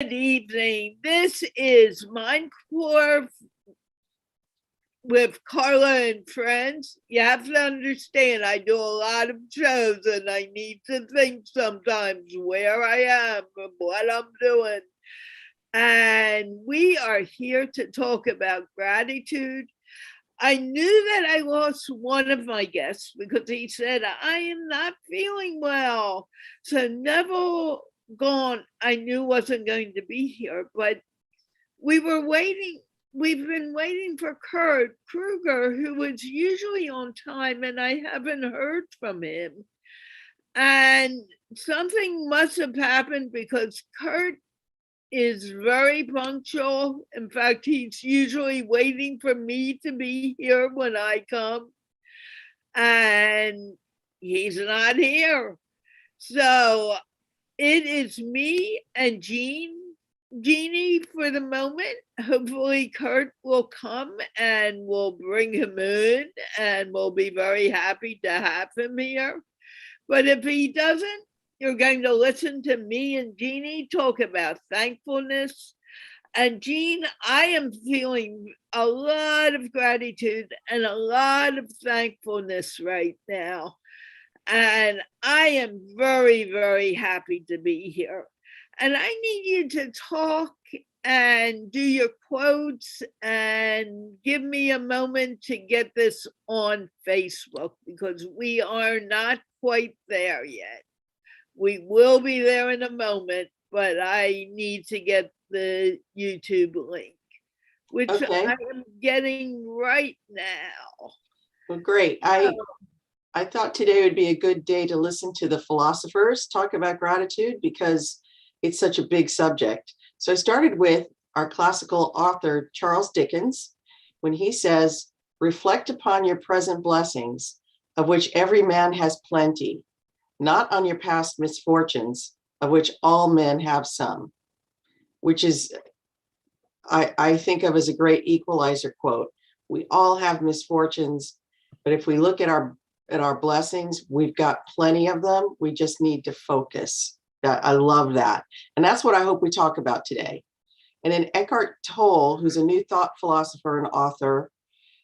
Good evening. This is MindPlore with Carla and Friends. You have to understand, I do a lot of shows and I need to think sometimes where I am and what I'm doing. And we are here to talk about gratitude. I knew that I lost one of my guests because he said, I am not feeling well. So Neville Gaunt, I knew wasn't going to be here, but we've been waiting for Krueger, who was usually on time, and I haven't heard from him. And something must have happened because Kurt is very punctual. In fact, he's usually waiting for me to be here when I come, and he's not here. So it is me and Jeanne for the moment. Hopefully Kurt will come and we'll bring him in and we'll be very happy to have him here. But if he doesn't, you're going to listen to me and Jeanne talk about thankfulness. And Jeanne, I am feeling a lot of gratitude and a lot of thankfulness right now. And I am very, very happy to be here. And I need you to talk and do your quotes and give me a moment to get this on Facebook because we are not quite there yet. We will be there in a moment, but I need to get the YouTube link, which I am getting right now. Well, great. I thought today would be a good day to listen to the philosophers talk about gratitude because it's such a big subject. So I started with our classical author, Charles Dickens, when he says, reflect upon your present blessings, of which every man has plenty, not on your past misfortunes, of which all men have some, which is, I think of as a great equalizer quote. We all have misfortunes, but if we look at our blessings, we've got plenty of them. We just need to focus. I love that. And that's what I hope we talk about today. And then Eckhart Tolle, who's a New Thought philosopher and author,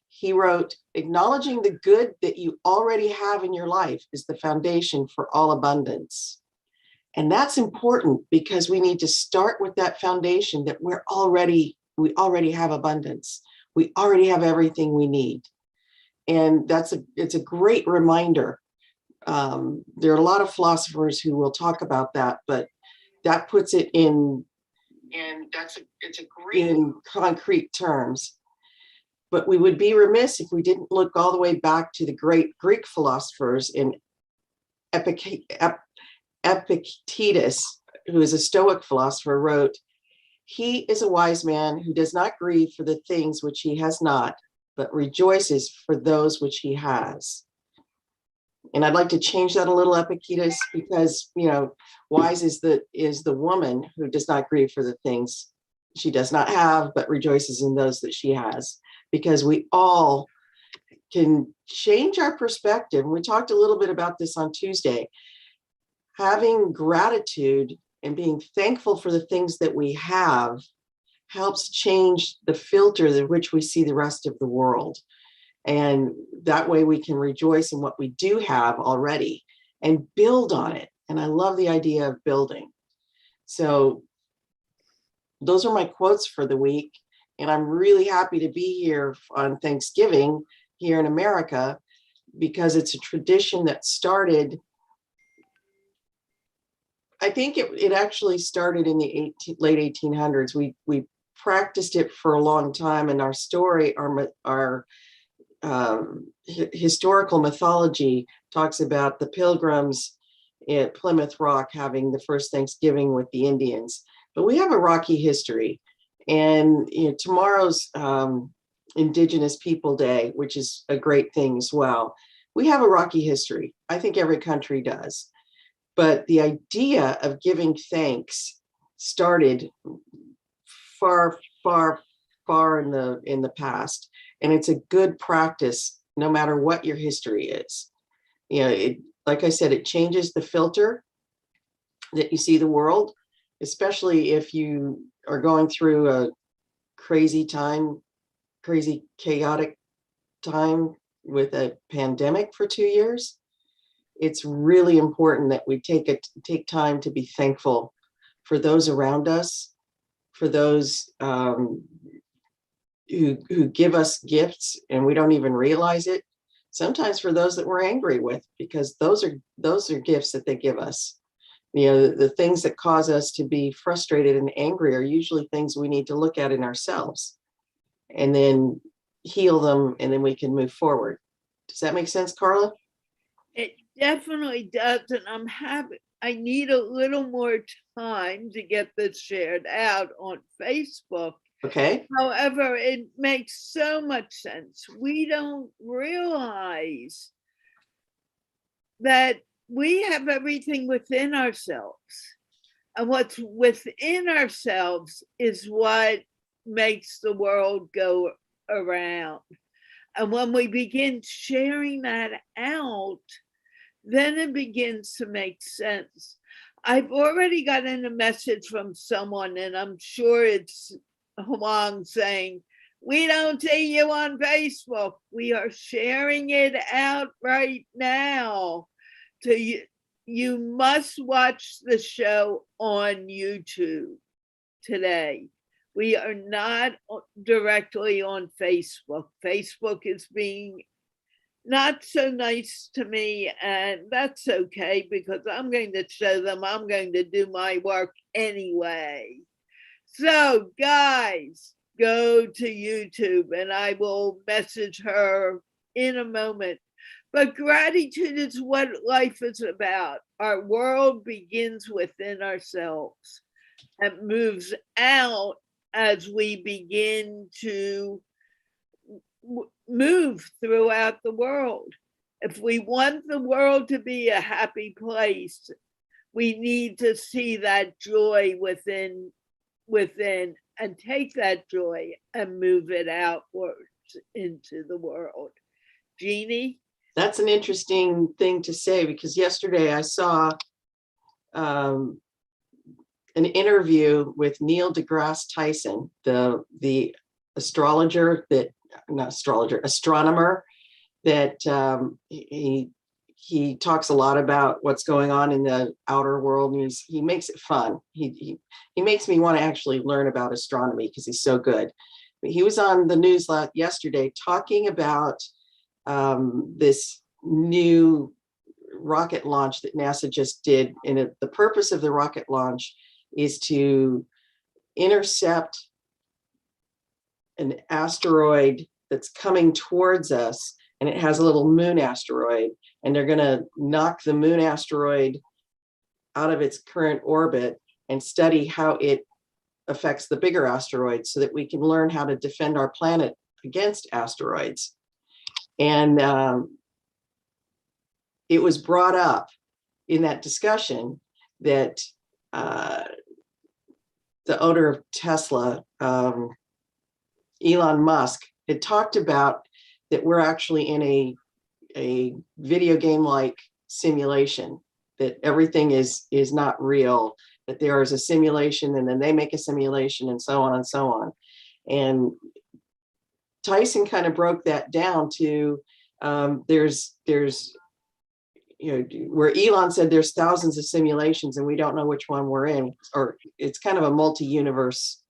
he wrote, acknowledging the good that you already have in your life is the foundation for all abundance. And that's important because we need to start with that foundation that we already have abundance. We already have everything we need. And it's a great reminder. There are a lot of philosophers who will talk about that, but that puts it in concrete terms. But we would be remiss if we didn't look all the way back to the great Greek philosophers in Epictetus, who is a Stoic philosopher, wrote, he is a wise man who does not grieve for the things which he has not, but rejoices for those which he has. And I'd like to change that a little, Epictetus, because, wise is the woman who does not grieve for the things she does not have, but rejoices in those that she has, because we all can change our perspective. And we talked a little bit about this on Tuesday. Having gratitude and being thankful for the things that we have helps change the filter in which we see the rest of the world. And that way we can rejoice in what we do have already and build on it. And I love the idea of building. So those are my quotes for the week. And I'm really happy to be here on Thanksgiving here in America because it's a tradition that started, I think it actually started in the late 1800s. We practiced it for a long time, and our historical mythology talks about the Pilgrims at Plymouth Rock having the first Thanksgiving with the Indians. But we have a rocky history, and tomorrow's Indigenous People Day, which is a great thing as well. We have a rocky history. I think every country does. But the idea of giving thanks started far, far, far in the past. And it's a good practice, no matter what your history is. Like I said, it changes the filter that you see the world. especially if you are going through a crazy time, crazy chaotic time with a pandemic for 2 years, it's really important that we take time to be thankful for those around us, for those who give us gifts and we don't even realize it. Sometimes for those that we're angry with, because those are gifts that they give us. You know, the things that cause us to be frustrated and angry are usually things we need to look at in ourselves and then heal them, and then we can move forward. Does that make sense, Carla? It definitely does, and I need a little more time to get this shared out on Facebook. Okay. However, it makes so much sense. We don't realize that we have everything within ourselves. And what's within ourselves is what makes the world go around. And when we begin sharing that out, then it begins to make sense. I've already gotten a message from someone, and I'm sure it's Huang saying, "We don't see you on Facebook. We are sharing it out right now. You must watch the show on YouTube today. We are not directly on Facebook. Facebook is being not so nice to me, and that's okay, because I'm going to show them I'm going to do my work anyway. So guys, go to YouTube, and I will message her in a moment. But gratitude is what life is about. Our world begins within ourselves and moves out as we begin to move throughout the world. If we want the world to be a happy place, we need to see that joy within and take that joy and move it outwards into the world. Jeannie? That's an interesting thing to say, because yesterday I saw an interview with Neil deGrasse Tyson, the astronomer that he talks a lot about what's going on in the outer world, and he makes it fun. He makes me want to actually learn about astronomy because he's so good. But he was on the news yesterday talking about this new rocket launch that NASA just did. And the purpose of the rocket launch is to intercept an asteroid that's coming towards us, and it has a little moon asteroid, and they're going to knock the moon asteroid out of its current orbit and study how it affects the bigger asteroids, so that we can learn how to defend our planet against asteroids. And it was brought up in that discussion that the owner of Tesla, Elon Musk, had talked about that we're actually in a video game-like simulation, that everything is not real, that there is a simulation, and then they make a simulation, and so on and so on. And Tyson kind of broke that down to there's where Elon said there's thousands of simulations and we don't know which one we're in, or it's kind of a multi-universe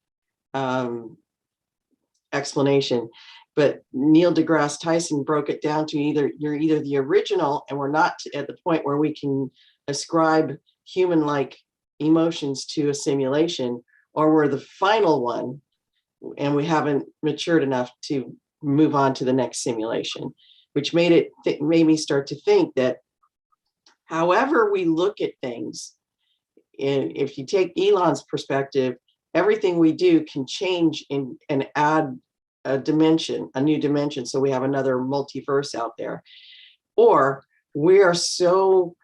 explanation. But Neil deGrasse Tyson broke it down to you're either the original, and we're not at the point where we can ascribe human-like emotions to a simulation, or we're the final one and we haven't matured enough to move on to the next simulation, which made me start to think that however we look at things, and if you take Elon's perspective, everything we do can change and add a dimension, a new dimension, so we have another multiverse out there. Or we are so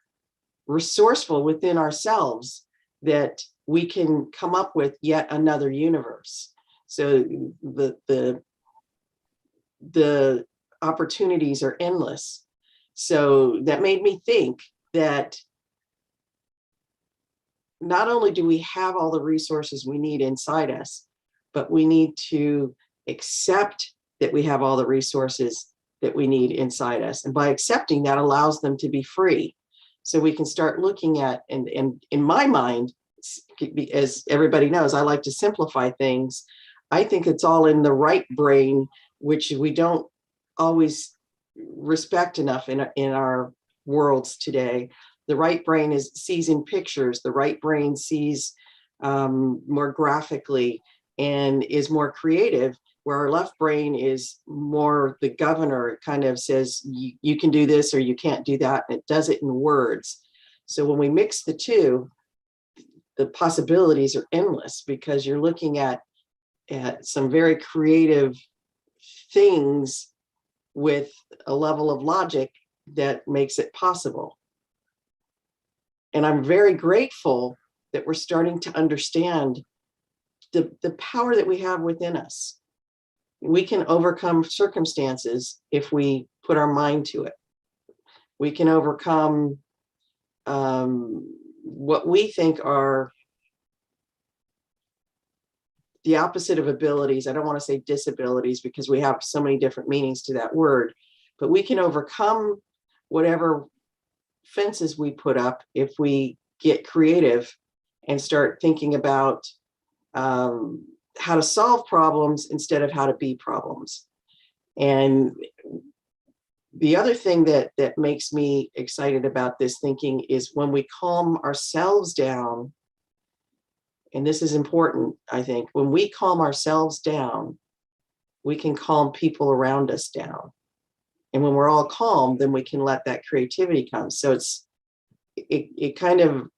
resourceful within ourselves that we can come up with yet another universe. So the opportunities are endless. So that made me think that not only do we have all the resources we need inside us, but we need to accept that we have all the resources that we need inside us. And by accepting that allows them to be free. So we can start looking at, and in my mind, as everybody knows, I like to simplify things. I think it's all in the right brain, which we don't always respect enough in our worlds today. The right brain sees in pictures. The right brain sees more graphically and is more creative, where our left brain is more the governor. It kind of says, you can do this or you can't do that. And it does it in words. So when we mix the two, the possibilities are endless, because you're looking at some very creative things with a level of logic that makes it possible. And I'm very grateful that we're starting to understand the power that we have within us. We can overcome circumstances if we put our mind to it. We can overcome what we think are the opposite of abilities. I don't want to say disabilities, because we have so many different meanings to that word, but we can overcome whatever fences we put up if we get creative and start thinking about how to solve problems instead of how to be problems. And the other thing that makes me excited about this thinking is when we calm ourselves down, and this is important, I think, when we calm ourselves down, we can calm people around us down. And when we're all calm, then we can let that creativity come. So it kind of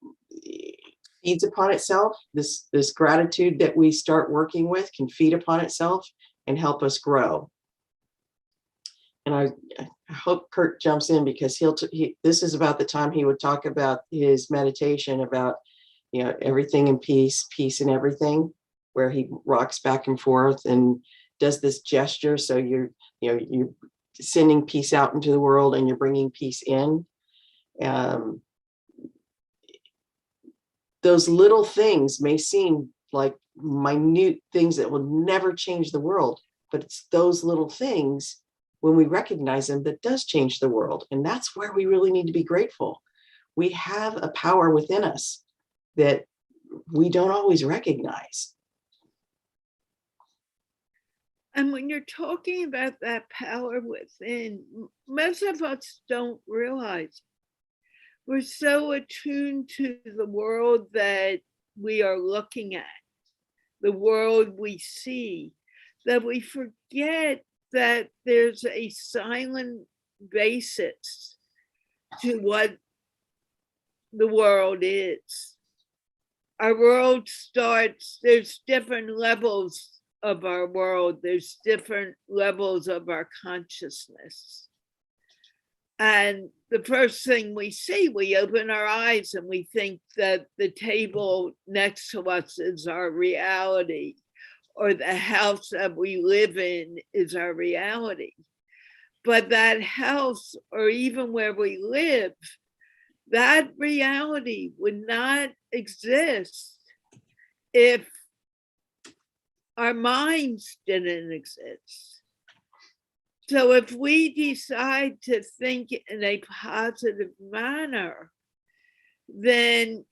feeds upon itself. This gratitude that we start working with can feed upon itself and help us grow. And I hope Kurt jumps in, because this is about the time he would talk about his meditation about, everything in peace, peace in everything, where he rocks back and forth and does this gesture. So you're sending peace out into the world and you're bringing peace in. Those little things may seem like minute things that will never change the world, but it's those little things, when we recognize them, that does change the world. And that's where we really need to be grateful. We have a power within us that we don't always recognize. And when you're talking about that power within, most of us don't realize we're so attuned to the world that we are looking at, the world we see, that we forget that there's a silent basis to what the world is. Our world starts, there's different levels of our world, there's different levels of our consciousness. And the first thing we see, we open our eyes and we think that the table next to us is our reality, or the house that we live in is our reality. But that house, or even where we live, that reality would not exist if our minds didn't exist. So if we decide to think in a positive manner, then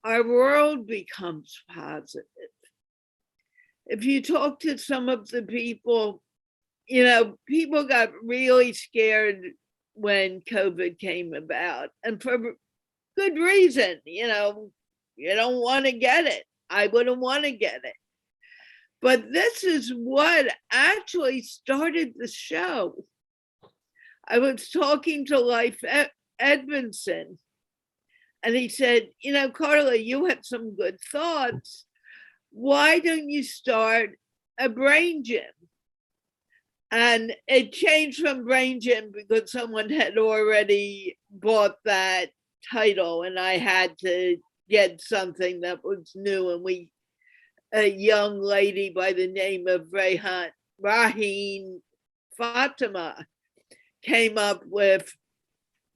our world becomes positive. If you talk to some of the people, people got really scared when COVID came about, and for good reason. You don't want to get it. I wouldn't want to get it. But this is what actually started the show. I was talking to Leif Edmondson, and he said, Carla, you had some good thoughts. Why don't you start a brain gym? And it changed from brain gym because someone had already bought that title, and I had to get something that was new. And a young lady by the name of Rehan Fatima came up with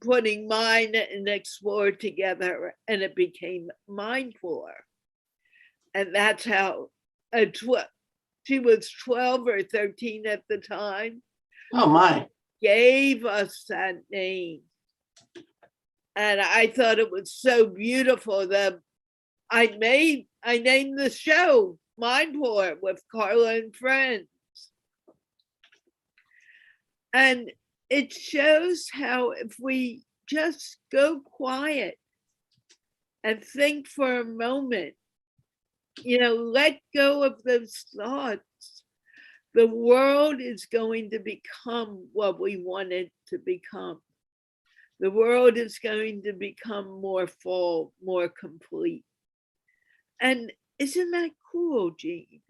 putting Mind and Explore together, and it became MindPlore. And that's how she was 12 or 13 at the time. Oh my. Gave us that name. And I thought it was so beautiful that I named the show MindPlore with Carla and Friends. And it shows how if we just go quiet and think for a moment, let go of those thoughts, the world is going to become what we want it to become. The world is going to become more full, more complete. And isn't that cool, Jeanne?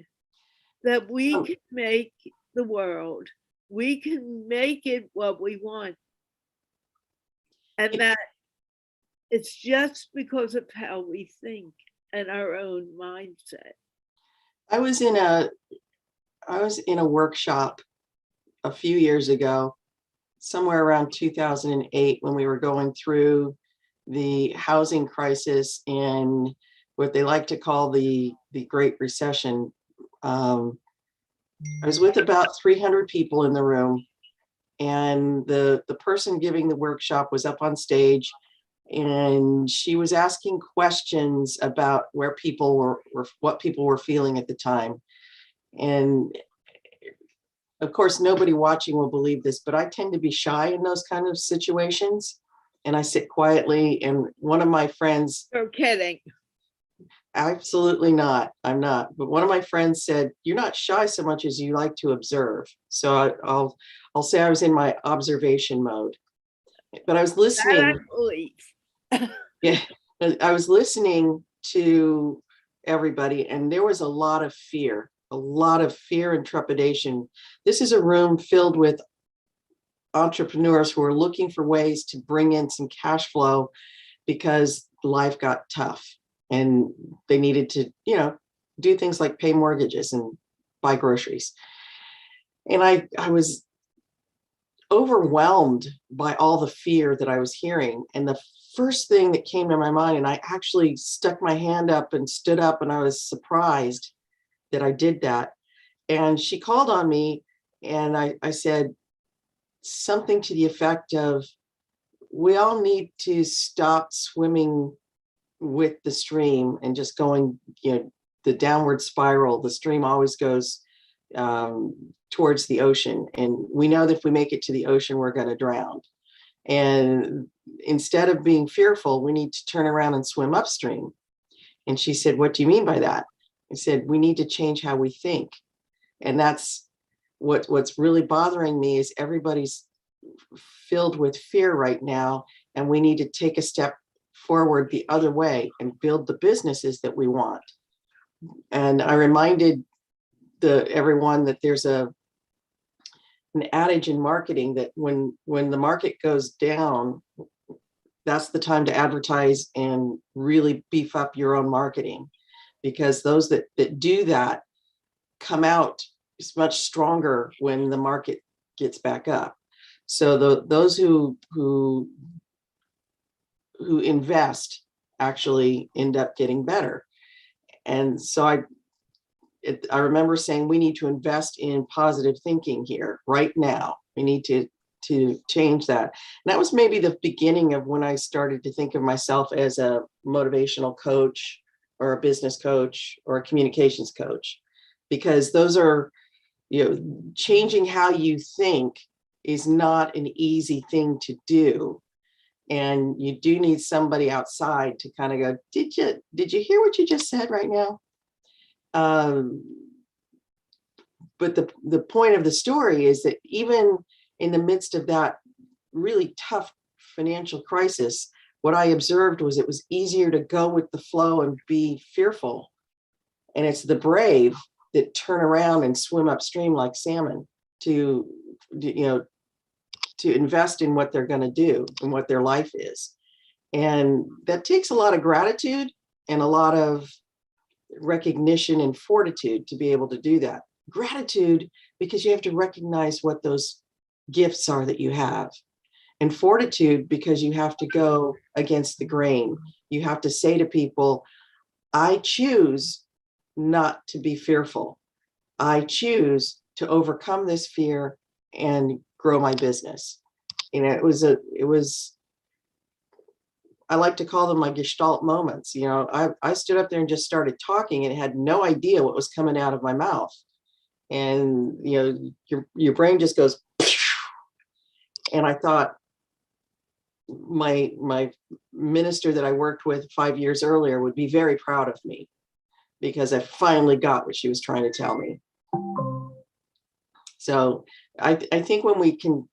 That we can make the world, we can make it what we want. And that it's just because of how we think and our own mindset. I was in a workshop a few years ago, somewhere around 2008, when we were going through the housing crisis and what they like to call the Great Recession. I was with about 300 people in the room, and the person giving the workshop was up on stage, and she was asking questions about where people were what people were feeling at the time. And of course, nobody watching will believe this, but I tend to be shy in those kind of situations, and I sit quietly. And one of my friends— You're kidding. Absolutely not. I'm not. But one of my friends said, "You're not shy so much as you like to observe." So I'll say I was in my observation mode, but I was listening. Yeah, I was listening to everybody, and there was a lot of fear and trepidation. This is a room filled with entrepreneurs who are looking for ways to bring in some cash flow because life got tough. And they needed to, do things like pay mortgages and buy groceries. And I was overwhelmed by all the fear that I was hearing. And the first thing that came to my mind, and I actually stuck my hand up and stood up, and I was surprised that I did that. And she called on me, and I said something to the effect of, we all need to stop swimming with the stream and just going, the downward spiral. The stream always goes towards the ocean. And we know that if we make it to the ocean, we're going to drown. And instead of being fearful, we need to turn around and swim upstream. And she said, "What do you mean by that?" I said, "We need to change how we think." And that's what's really bothering me, is everybody's filled with fear right now. And we need to take a step forward the other way and build the businesses that we want. And I reminded everyone that there's an adage in marketing that when the market goes down, that's the time to advertise and really beef up your own marketing, because those that do that come out much stronger when the market gets back up. So those who invest actually end up getting better. And so I remember saying, we need to invest in positive thinking here right now. We need to change that. And that was maybe the beginning of when I started to think of myself as a motivational coach or a business coach or a communications coach, because those are, changing how you think is not an easy thing to do. And you do need somebody outside to kind of go, did you hear what you just said right now? But the point of the story is that even in the midst of that really tough financial crisis, what I observed was it was easier to go with the flow and be fearful. And it's the brave that turn around and swim upstream like salmon to invest in what they're going to do and what their life is. And that takes a lot of gratitude and a lot of recognition and fortitude to be able to do that. Gratitude, because you have to recognize what those gifts are that you have. and fortitude because you have to go against the grain. You have to say to people, I choose not to be fearful. I choose to overcome this fear and grow my business. It was, I like to call them my Gestalt moments. I stood up there and just started talking and had no idea what was coming out of my mouth. And, your brain just goes, and I thought my minister that I worked with 5 years earlier would be very proud of me because I finally got what she was trying to tell me. So I think when we can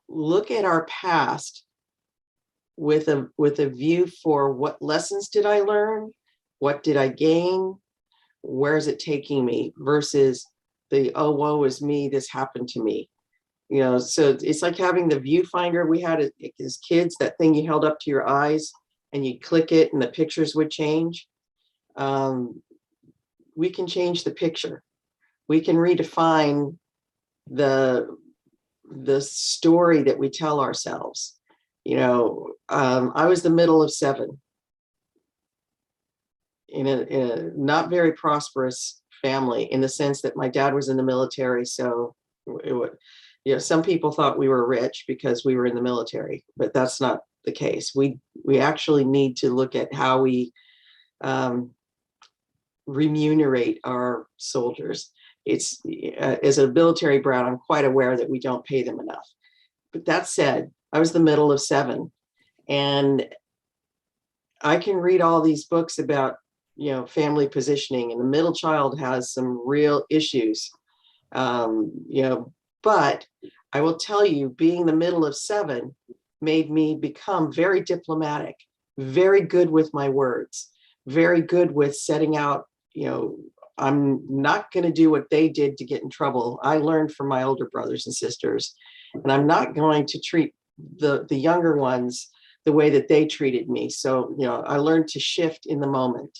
look at our past with a view for what lessons did I learn, what did I gain, where is it taking me, versus the, oh, woe is me, this happened to me. So it's like having the viewfinder we had as kids, that thing you held up to your eyes and you click it and the pictures would change. We can change the picture. We can redefine the story that we tell ourselves. I was the middle of 7 in a not very prosperous family, in the sense that my dad was in the military. So it would, some people thought we were rich because we were in the military, but that's not the case. We actually need to look at how we remunerate our soldiers. It's as a military brat, I'm quite aware that we don't pay them enough. But that said, I was the middle of 7, and I can read all these books about family positioning, and the middle child has some real issues. But I will tell you, being the middle of 7 made me become very diplomatic, very good with my words, very good with setting out, I'm not going to do what they did to get in trouble. I learned from my older brothers and sisters, and I'm not going to treat the younger ones the way that they treated me. So, I learned to shift in the moment.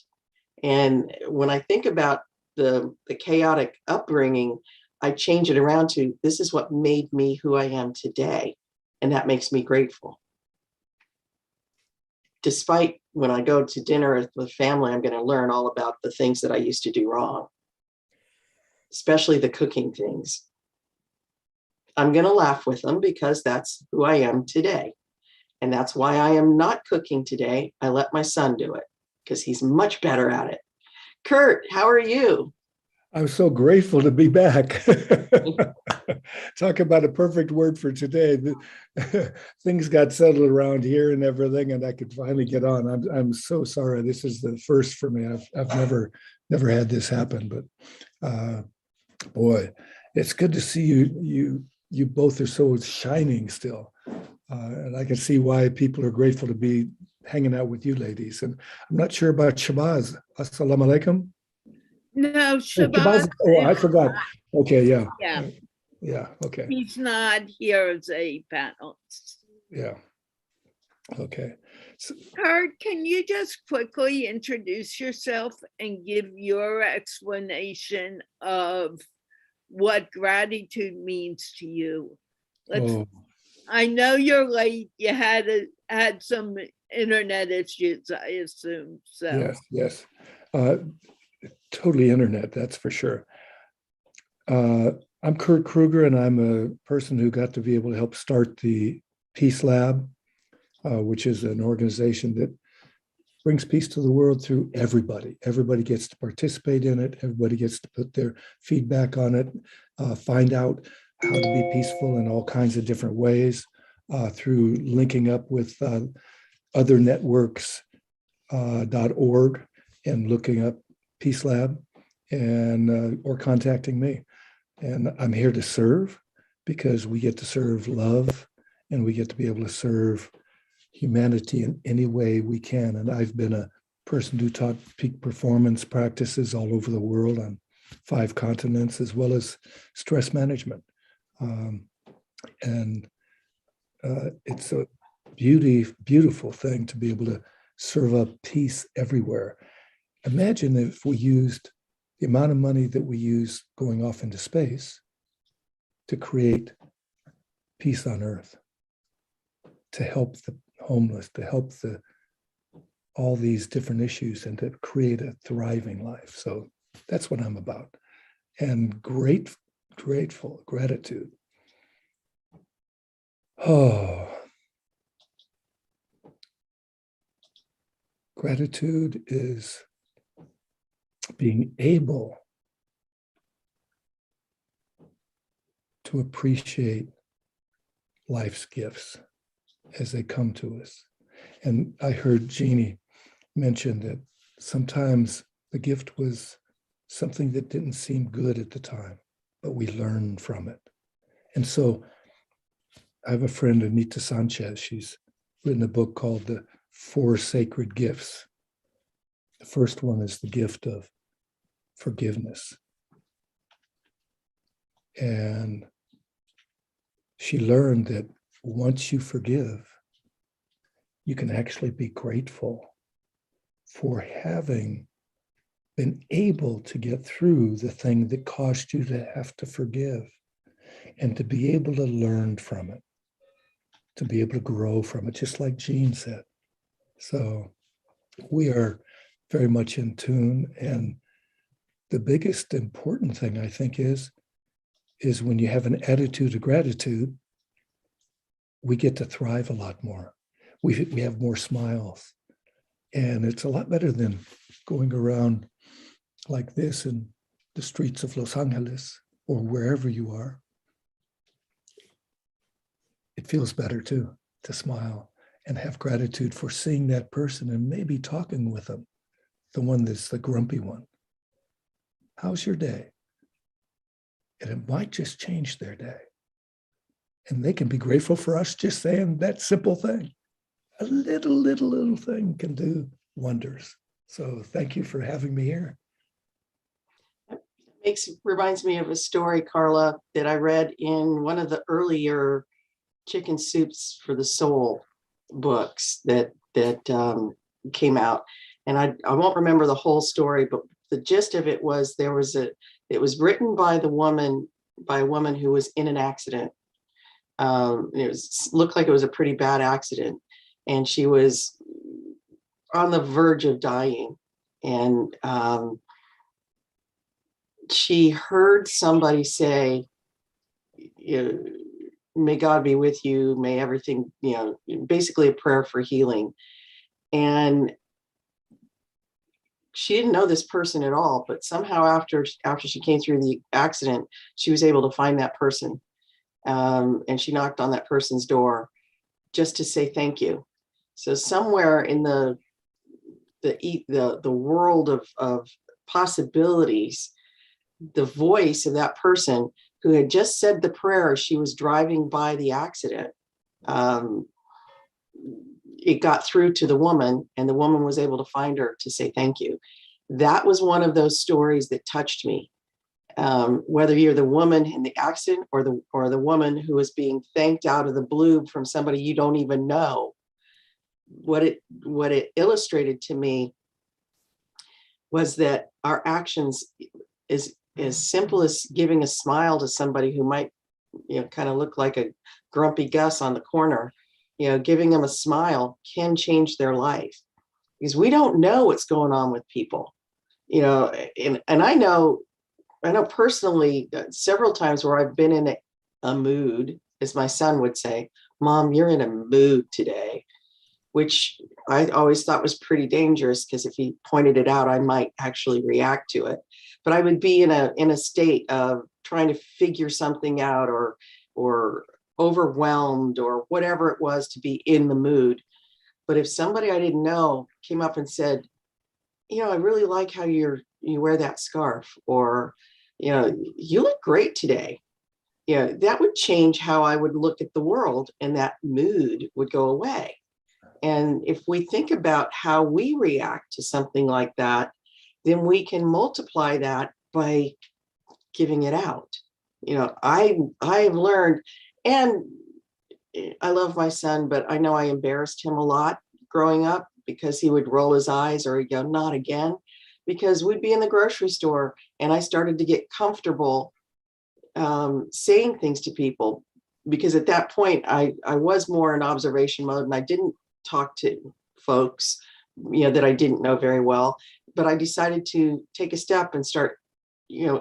And when I think about the chaotic upbringing, I change it around to, this is what made me who I am today. And that makes me grateful. Despite when I go to dinner with family, I'm going to learn all about the things that I used to do wrong, especially the cooking things. I'm going to laugh with them because that's who I am today. And that's why I am not cooking today. I let my son do it because he's much better at it. Kurt, how are you? I'm so grateful to be back. Talk about a perfect word for today. Things got settled around here and everything, and I could finally get on. I'm so sorry. This is the first for me. I've never had this happen, but boy, it's good to see you. You both are so shining still, and I can see why people are grateful to be hanging out with you ladies. And I'm not sure about Shabazz. Assalamu alaikum. No, Shabazz. Oh, I forgot. Okay, yeah. Yeah. Yeah, okay. He's not here as a panelist. Yeah. Okay. So, Kurt, can you just quickly introduce yourself and give your explanation of what gratitude means to you? I know you're late. You had some internet issues, I assume. So yes. Totally internet, that's for sure. I'm Kurt Krueger, and I'm a person who got to be able to help start the Peace Lab, which is an organization that brings peace to the world through everybody. Everybody gets to participate in it. Everybody gets to put their feedback on it, find out how to be peaceful in all kinds of different ways through linking up with other networks .org and looking up Peace Lab and or contacting me. And I'm here to serve because we get to serve love and we get to be able to serve humanity in any way we can. And I've been a person who taught peak performance practices all over the world on 5 continents, as well as stress management. It's a beautiful thing to be able to serve up peace everywhere. Imagine if we used the amount of money that we use going off into space to create peace on earth, to help the homeless, to help all these different issues, and to create a thriving life. So that's what I'm about. And grateful, gratitude. Oh, gratitude is being able to appreciate life's gifts as they come to us. And I heard Jeanne mention that sometimes the gift was something that didn't seem good at the time, but we learned from it. And so I have a friend, Anita Sanchez. She's written a book called The Four Sacred Gifts. The first one is the gift of forgiveness. And she learned that once you forgive, you can actually be grateful for having been able to get through the thing that caused you to have to forgive, and to be able to learn from it, to be able to grow from it, just like Jeanne said. So we are very much in tune. And the biggest important thing, I think, is when you have an attitude of gratitude, we get to thrive a lot more. We have more smiles. And it's a lot better than going around like this in the streets of Los Angeles or wherever you are. It feels better too, to smile and have gratitude for seeing that person and maybe talking with them, the one that's the grumpy one. How's your day? And it might just change their day. And they can be grateful for us just saying that simple thing. A little thing can do wonders. So thank you for having me here. Reminds me of a story, Carla, that I read in one of the earlier Chicken Soups for the Soul books that came out. And I won't remember the whole story, but the gist of it was it was written by a woman who was in an accident. Looked like it was a pretty bad accident, and she was on the verge of dying. And she heard somebody say, may God be with you, may everything, basically a prayer for healing. And she didn't know this person at all, but somehow after she came through the accident, she was able to find that person. And she knocked on that person's door just to say thank you. So somewhere in the world of possibilities, the voice of that person who had just said the prayer as she was driving by the accident, it got through to the woman, and the woman was able to find her to say thank you. That was one of those stories that touched me. Whether you're the woman in the accident or the woman who is being thanked out of the blue from somebody you don't even know, what it illustrated to me was that our actions is as simple as giving a smile to somebody who might, kind of look like a grumpy Gus on the corner. Giving them a smile can change their life, because we don't know what's going on with people. And I know personally several times where I've been in a mood, as my son would say, "Mom, you're in a mood today," which I always thought was pretty dangerous, because if he pointed it out, I might actually react to it. But I would be in a state of trying to figure something out, or overwhelmed, or whatever it was to be in the mood. But if somebody I didn't know came up and said, I really like how you wear that scarf, or, you look great today, that would change how I would look at the world, and that mood would go away. And if we think about how we react to something like that, then we can multiply that by giving it out. I've learned, and I love my son, but I know I embarrassed him a lot growing up, because he would roll his eyes or he'd go, "Not again," because we'd be in the grocery store and I started to get comfortable saying things to people because at that point I was more in observation mode, and I didn't talk to folks, that I didn't know very well. But I decided to take a step and start,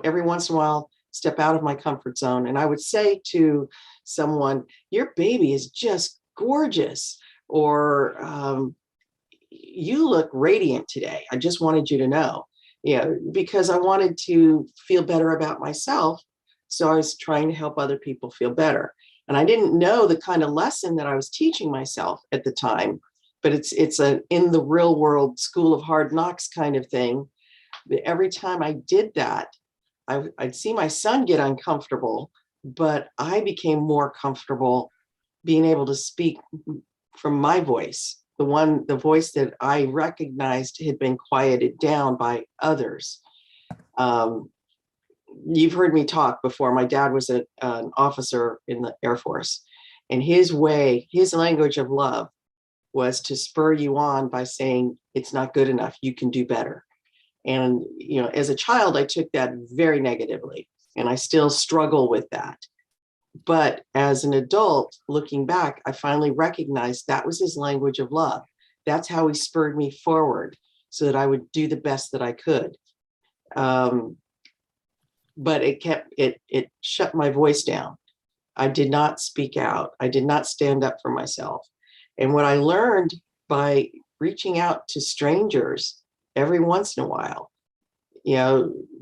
every once in a while, step out of my comfort zone. And I would say to someone, your baby is just gorgeous, or you look radiant today. I just wanted you to know, because I wanted to feel better about myself. So I was trying to help other people feel better. And I didn't know the kind of lesson that I was teaching myself at the time, but it's a in the real world school of hard knocks kind of thing. Every time I did that, I'd see my son get uncomfortable, but I became more comfortable being able to speak from my voice, the voice that I recognized had been quieted down by others. You've heard me talk before. My dad was an officer in the Air Force, and his language of love was to spur you on by saying, it's not good enough, you can do better. And, as a child, I took that very negatively, and I still struggle with that. But as an adult, looking back, I finally recognized that was his language of love. That's how he spurred me forward so that I would do the best that I could. But it shut my voice down. I did not speak out. I did not stand up for myself. And what I learned by reaching out to strangers every once in a while,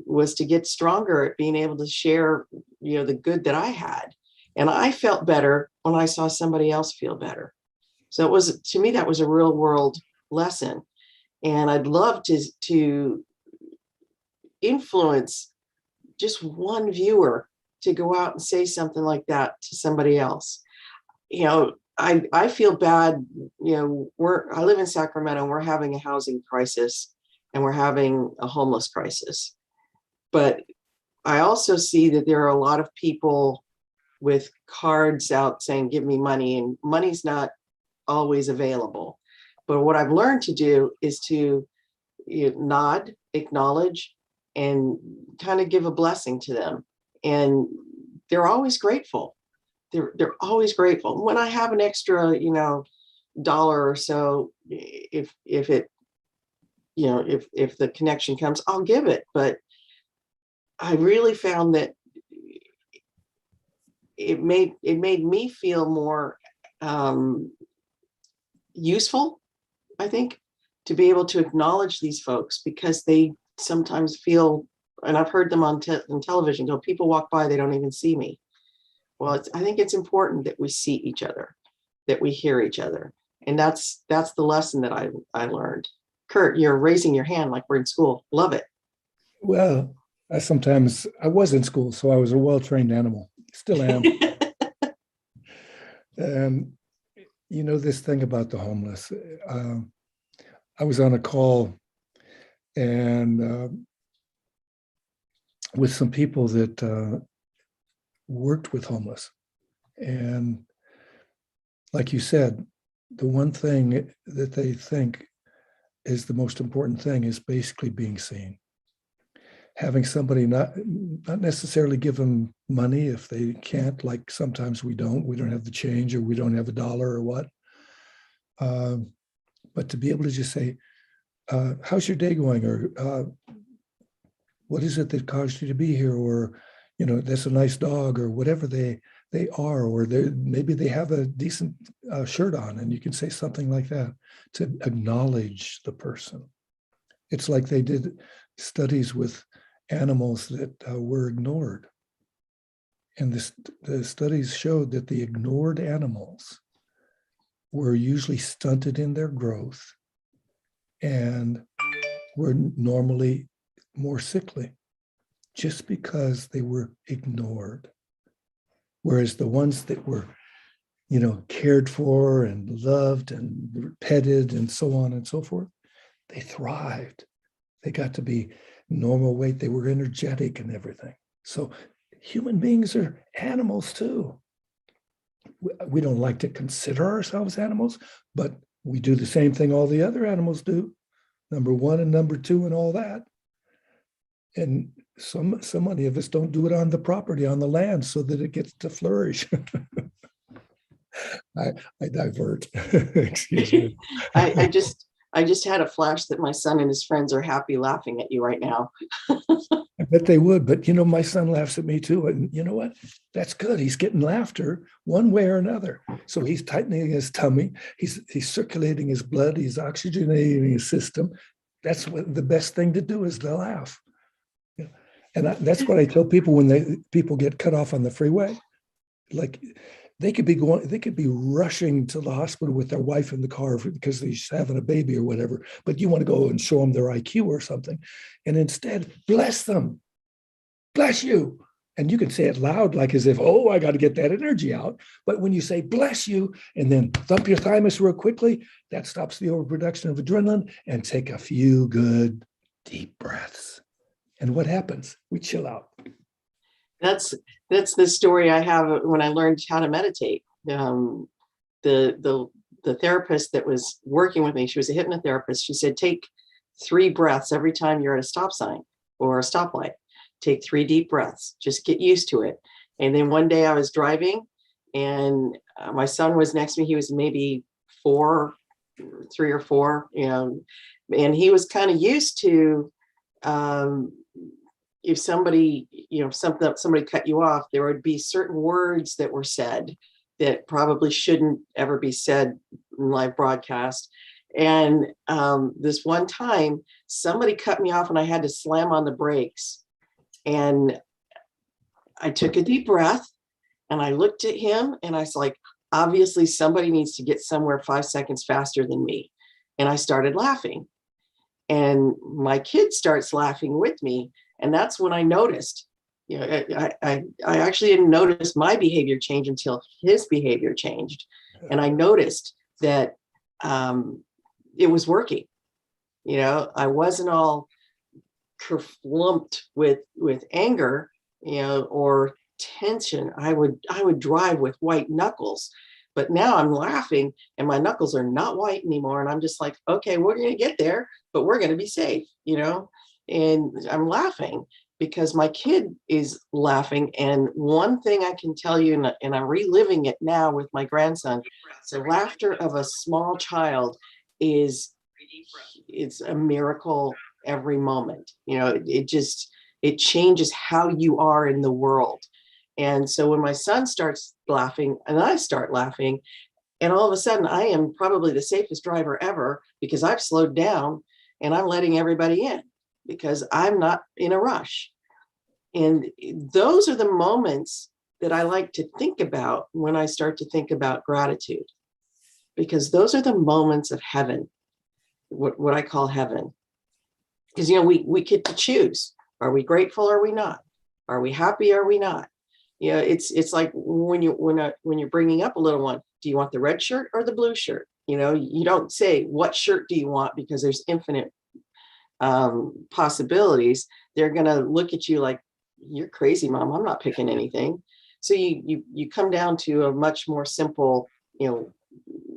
was to get stronger at being able to share, the good that I had. And I felt better when I saw somebody else feel better. So to me, that was a real world lesson. And I'd love to influence just one viewer to go out and say something like that to somebody else. I feel bad, I live in Sacramento, and we're having a housing crisis, and we're having a homeless crisis. But I also see that there are a lot of people with cards out saying, give me money, and money's not always available. But what I've learned to do is to nod, acknowledge, and kind of give a blessing to them. And they're always grateful. They're always grateful. When I have an extra, dollar or so, if it, if the connection comes, I'll give it. But I really found that it made me feel more useful, I think, to be able to acknowledge these folks, because they sometimes feel, and I've heard them on television, people walk by, they don't even see me. Well, I think it's important that we see each other, that we hear each other. And that's the lesson that I learned. Kurt, you're raising your hand like we're in school. Love it. Well, I was in school, so I was a well-trained animal. Still am. And this thing about the homeless, I was on a call and with some people that worked with homeless. And like you said, the one thing that they think is the most important thing is basically being seen. Having somebody not necessarily give them money if they can't, like sometimes we don't have the change, or we don't have $1 or what. But to be able to just say, how's your day going? Or what is it that caused you to be here? Or, that's a nice dog, or whatever they are, or maybe they have a decent shirt on, and you can say something like that to acknowledge the person. It's like they did studies with animals that were ignored. And the studies showed that the ignored animals were usually stunted in their growth and were normally more sickly, just because they were ignored. Whereas the ones that were, cared for and loved and petted and so on and so forth, they thrived. They got to be normal weight. They were energetic and everything. So human beings are animals too. We don't like to consider ourselves animals, but we do the same thing all the other animals do. Number one and number two and all that. And so many of us don't do it on the property, on the land, so that it gets to flourish. I divert. Excuse me. I just had a flash that my son and his friends are happy laughing at you right now. I bet they would, but my son laughs at me too. And you know what? That's good. He's getting laughter one way or another. So he's tightening his tummy. He's circulating his blood. He's oxygenating his system. That's what the best thing to do, is to laugh. And that's what I tell people when people get cut off on the freeway. Like, they could be rushing to the hospital with their wife in the car because they're having a baby or whatever, but you want to go and show them their IQ or something. And instead, bless them, bless you. And you can say it loud, like as if, oh, I got to get that energy out. But when you say bless you and then thump your thymus real quickly, that stops the overproduction of adrenaline, and take a few good deep breaths. And what happens? We chill out. That's the story I have when I learned how to meditate. The therapist that was working with me, she was a hypnotherapist. She said, take 3 breaths every time you're at a stop sign or a stoplight. Take 3 deep breaths. Just get used to it. And then one day I was driving, and my son was next to me. He was maybe 3 or 4, and he was kind of used to. If somebody, somebody cut you off, there would be certain words that were said that probably shouldn't ever be said in live broadcast. And this one time, somebody cut me off and I had to slam on the brakes. And I took a deep breath and I looked at him and I was like, obviously somebody needs to get somewhere 5 seconds faster than me. And I started laughing. And my kid starts laughing with me. And that's when I noticed, I actually didn't notice my behavior change until his behavior changed. And I noticed that it was working. I wasn't all kerflumped with anger, or tension. I would drive with white knuckles. But now I'm laughing and my knuckles are not white anymore. And I'm just like, okay, we're going to get there, but we're going to be safe, And I'm laughing because my kid is laughing. And one thing I can tell you, and I'm reliving it now with my grandson, the laughter of a small child it's a miracle every moment. It changes how you are in the world. And so when my son starts laughing and I start laughing, and all of a sudden I am probably the safest driver ever because I've slowed down and I'm letting everybody in because I'm not in a rush. And those are the moments that I like to think about when I start to think about gratitude, because those are the moments of heaven, what I call heaven. Because, we get to choose. Are we grateful or are we not? Are we happy or are we not? It's like when you're bringing up a little one, do you want the red shirt or the blue shirt? You don't say, what shirt do you want? Because there's infinite possibilities. They're going to look at you like, you're crazy, Mom. I'm not picking anything. So you come down to a much more simple,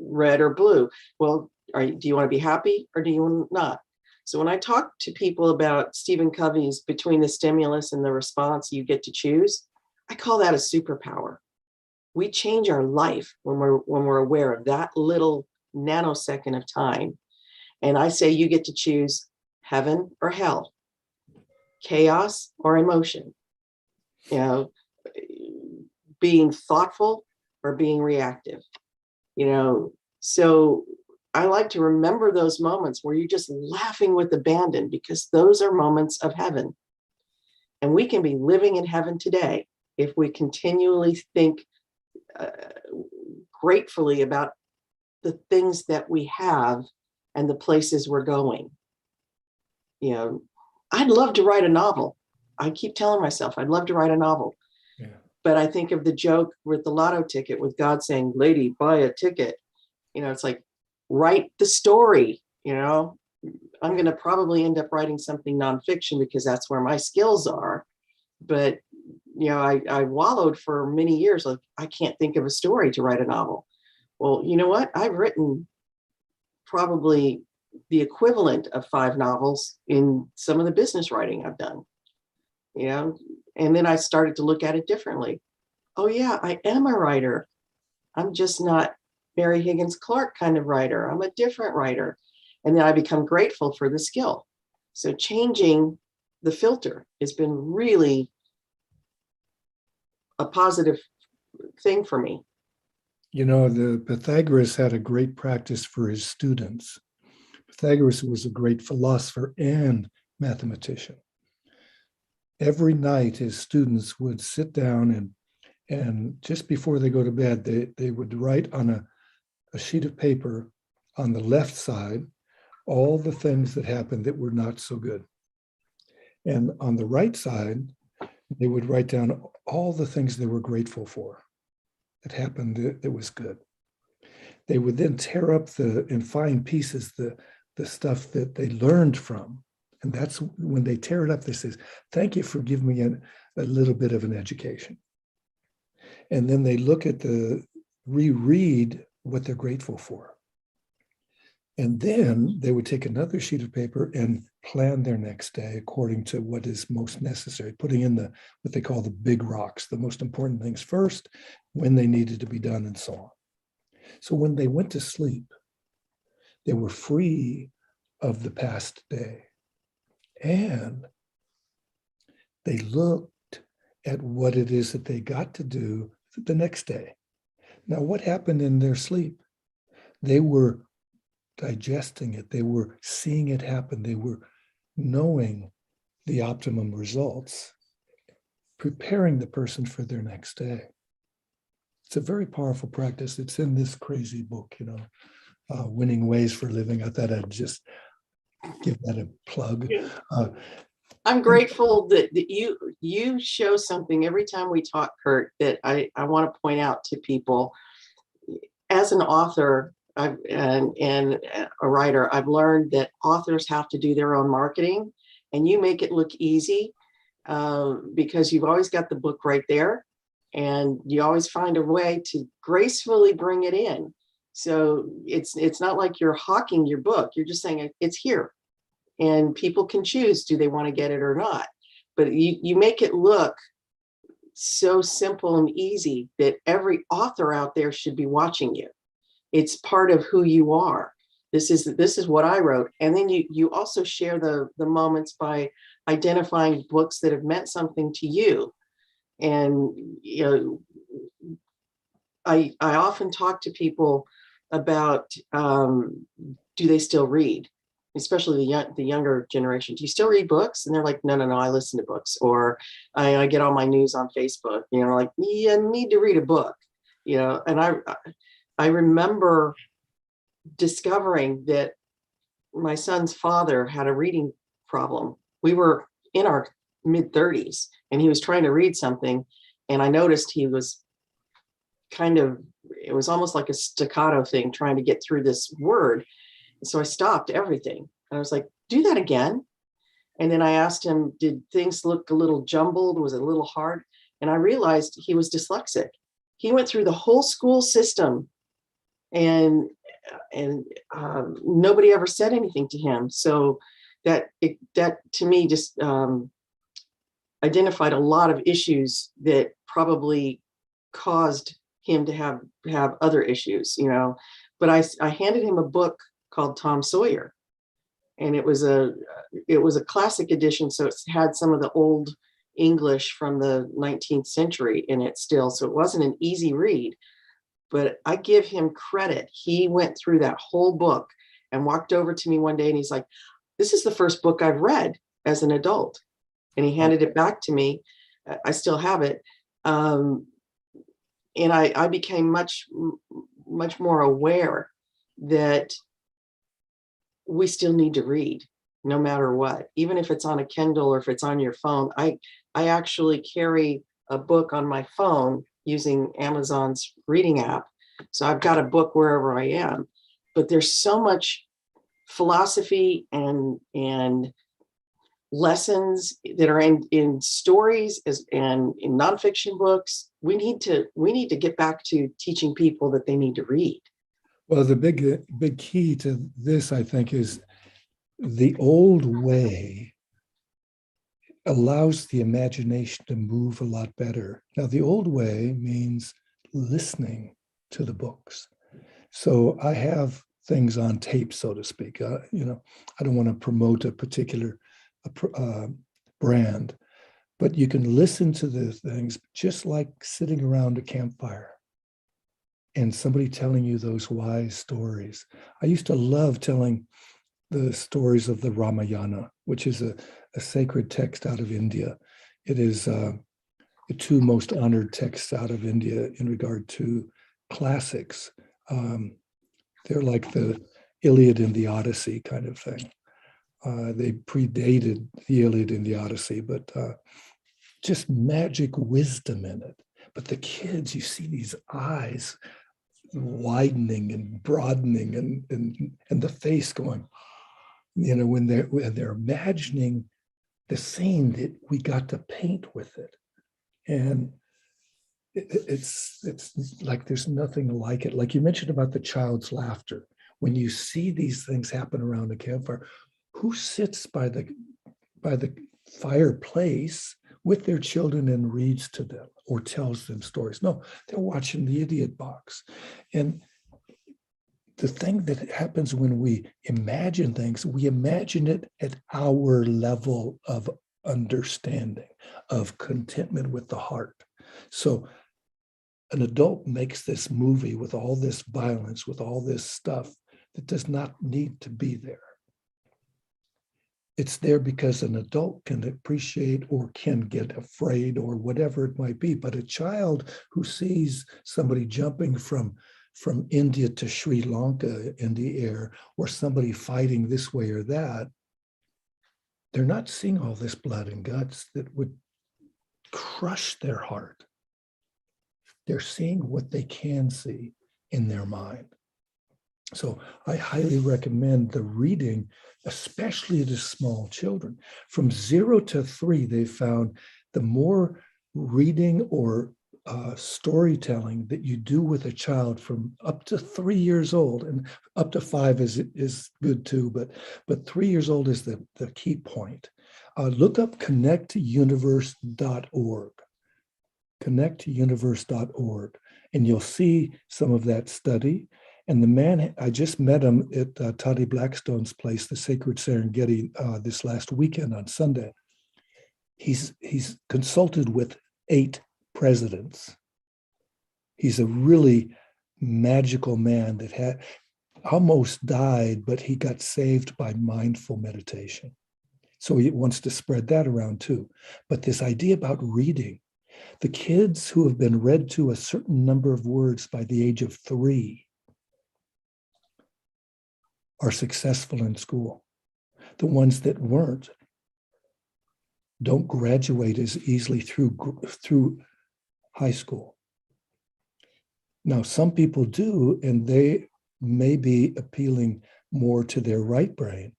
red or blue. Well, do you want to be happy or do you not? So when I talk to people about Stephen Covey's between the stimulus and the response, you get to choose, I call that a superpower. We change our life when we're aware of that little nanosecond of time. And I say you get to choose heaven or hell, chaos or emotion, being thoughtful or being reactive, So I like to remember those moments where you're just laughing with abandon, because those are moments of heaven. And we can be living in heaven today if we continually think gratefully about the things that we have and the places we're going. I'd love to write a novel. I keep telling myself I'd love to write a novel. Yeah. But I think of the joke with the lotto ticket, with God saying, lady, buy a ticket. It's like, write the story. I'm going to probably end up writing something nonfiction because that's where my skills are. But, I wallowed for many years. Like, I can't think of a story to write a novel. Well, you know what? I've written probably the equivalent of 5 novels in some of the business writing I've done. you know, and then I started to look at it differently. Oh yeah, I am a writer. I'm just not Mary Higgins Clark kind of writer. I'm a different writer. And then I become grateful for the skill. So changing the filter has been really a positive thing for me. You know, the Pythagoras had a great practice for his students. Pythagoras was a great philosopher and mathematician. Every night, his students would sit down and just before they go to bed, they would write on a sheet of paper on the left side all the things that happened that were not so good. And on the right side, they would write down all the things they were grateful for that happened that was good. They would then tear up in fine pieces the stuff that they learned from. And that's when they tear it up, they say, thank you for giving me a little bit of an education. And then they look at reread what they're grateful for. And then they would take another sheet of paper and plan their next day according to what is most necessary, putting in what they call the big rocks, the most important things first, when they needed to be done, and so on. So when they went to sleep, they were free of the past day. And they looked at what it is that they got to do the next day. Now, what happened in their sleep? They were digesting it. They were seeing it happen. They were knowing the optimum results, preparing the person for their next day. It's a very powerful practice. It's in this crazy book, Winning Ways for Living. I thought I'd just give that a plug. I'm grateful that you show something every time we talk, Kurt, that I want to point out to people. As an author and a writer, I've learned that authors have to do their own marketing, and you make it look easy because you've always got the book right there, and you always find a way to gracefully bring it in. So it's not like you're hawking your book. You're just saying it's here, and people can choose, do they want to get it or not? But you make it look so simple and easy that every author out there should be watching you. It's part of who you are. This is what I wrote. And then you also share the moments by identifying books that have meant something to you. And I often talk to people about do they still read, especially the younger generation. Do you still read books? And they're like, no, I listen to books, or I get all my news on Facebook. Like, you need to read a book. And I remember discovering that my son's father had a reading problem. We were in our mid-30s, and he was trying to read something, and I noticed he was it was almost like a staccato thing trying to get through this word. So I stopped everything, and I was like, do that again. And then I asked him, did things look a little jumbled? Was it a little hard? And I realized he was dyslexic. He went through the whole school system, and nobody ever said anything to him. So that to me just identified a lot of issues that probably caused him to have other issues, But I handed him a book called Tom Sawyer, and it was a classic edition, so it had some of the old English from the 19th century in it still, so it wasn't an easy read. But I give him credit. He went through that whole book and walked over to me one day, and he's like, this is the first book I've read as an adult. And he handed it back to me. I still have it. And I became much more aware that we still need to read no matter what, even if it's on a Kindle or if it's on your phone. I actually carry a book on my phone using Amazon's reading app. So I've got a book wherever I am. But there's so much philosophy and lessons that are in stories and in nonfiction books. We need to get back to teaching people that they need to read. Well, the big key to this, I think, is the old way allows the imagination to move a lot better. Now, the old way means listening to the books. So I have things on tape, so to speak. I don't want to promote a particular brand, but you can listen to the things just like sitting around a campfire and somebody telling you those wise stories. I used to love telling the stories of the Ramayana, which is a sacred text out of India. It is the two most honored texts out of India in regard to classics. They're like the Iliad and the Odyssey kind of thing. They predated the Iliad and the Odyssey, but just magic wisdom in it. But the kids, you see these eyes widening and broadening and the face going, when they're imagining the scene that we got to paint with it. And it's like there's nothing like it. Like you mentioned about the child's laughter. When you see these things happen around a campfire, who sits by the fireplace with their children and reads to them or tells them stories? No, they're watching the idiot box. And the thing that happens when we imagine things, we imagine it at our level of understanding, of contentment with the heart. So an adult makes this movie with all this violence, with all this stuff that does not need to be there. It's there because an adult can appreciate or can get afraid or whatever it might be. But a child who sees somebody jumping from India to Sri Lanka in the air, or somebody fighting this way or that, they're not seeing all this blood and guts that would crush their heart. They're seeing what they can see in their mind. So I highly recommend the reading, especially to small children. From 0 to 3, they found the more reading or storytelling that you do with a child from up to 3 years old, and up to 5 is good too, but 3 years old is the key point. Look up connectuniverse.org. connectuniverse.org, and you'll see some of that study. And the man, I just met him at Toddy Blackstone's place, the Sacred Serengeti, this last weekend on Sunday. He's consulted with 8 presidents. He's a really magical man that had almost died, but he got saved by mindful meditation. So he wants to spread that around too. But this idea about reading, the kids who have been read to a certain number of words by the age of 3 are successful in school. The ones that weren't don't graduate as easily through high school. Now, some people do, and they may be appealing more to their right brain,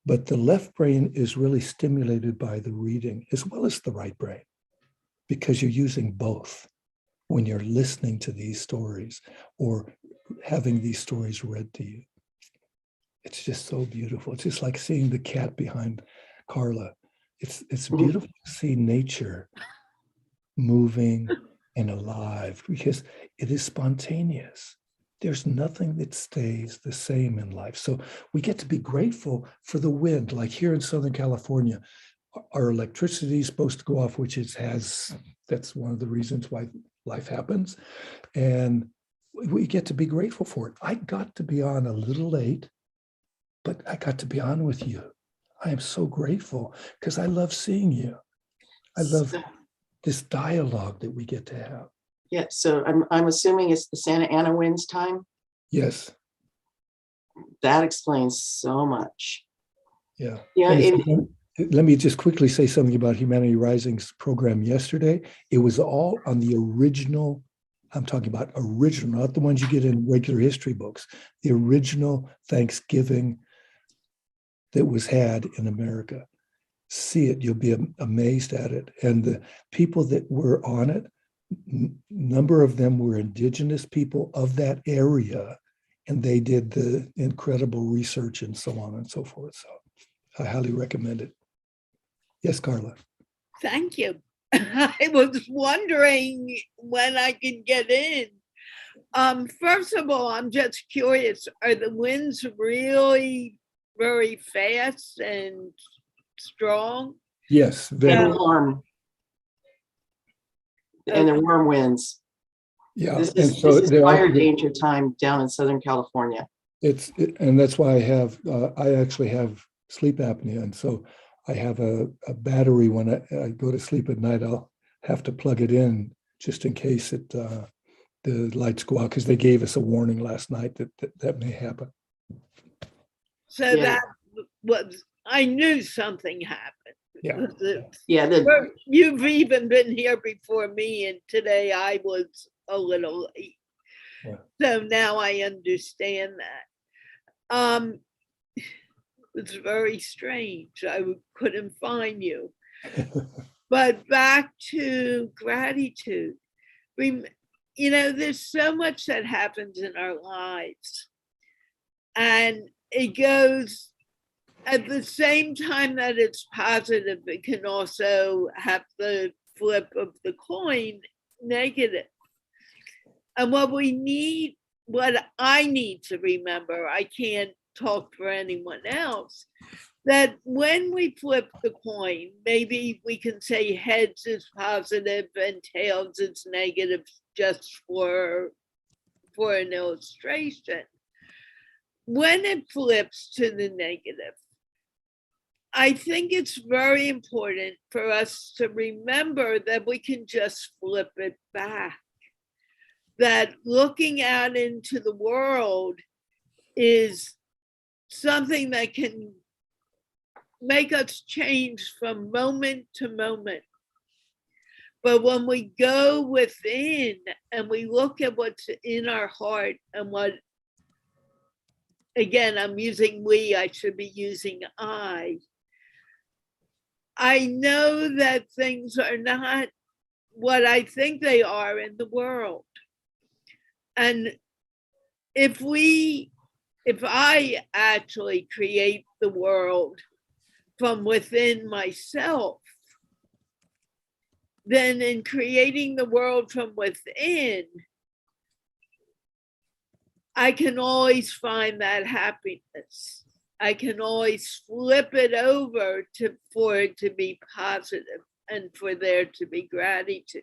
but the left brain is really stimulated by the reading as well as the right brain, because you're using both when you're listening to these stories or having these stories read to you. It's just so beautiful. It's just like seeing the cat behind Carla. It's beautiful to see nature moving and alive because it is spontaneous. There's nothing that stays the same in life. So we get to be grateful for the wind. Like here in Southern California, our electricity is supposed to go off, which that's one of the reasons why life happens. And we get to be grateful for it. I got to be on a little late, but I got to be on with you. I am so grateful because I love seeing you. I love this dialogue that we get to have. Yeah, so I'm assuming it's the Santa Ana winds time. Yes. That explains so much. Yeah. Yeah. Let me just quickly say something about Humanity Rising's program yesterday. It was all on the original. I'm talking about original, not the ones you get in regular history books. The original Thanksgiving that was had in America. See it, you'll be amazed at it. And the people that were on it, number of them were indigenous people of that area, and they did the incredible research and so on and so forth. So I highly recommend it. Yes, Carla. Thank you. I was wondering when I could get in. First of all, I'm just curious, are the winds really very fast and strong? Yes, And very. warm. And the warm winds. Yeah, This and is so this is they fire also, danger time down in Southern California. and that's why I actually have sleep apnea, and so I have a battery when I go to sleep at night. I'll have to plug it in just in case the lights go out, because they gave us a warning last night that may happen. So Yeah. that was, I knew something happened. Yeah. Yeah, You've even been here before me, and today I was a little late. Yeah. So now I understand that. It's very strange. I couldn't find you. But back to gratitude. You know, there's so much that happens in our lives. And it goes at the same time that it's positive, it can also have the flip of the coin, negative. And what I need to remember, I can't talk for anyone else, that when we flip the coin, maybe we can say heads is positive and tails is negative, just for an illustration. When it flips to the negative, I think it's very important for us to remember that we can just flip it back. That looking out into the world is something that can make us change from moment to moment. But when we go within and we look at what's in our heart and what, again, I'm using we, I should be using I know that things are not what I think they are in the world. And if I actually create the world from within myself, then in creating the world from within, I can always find that happiness. I can always flip it over for it to be positive and for there to be gratitude.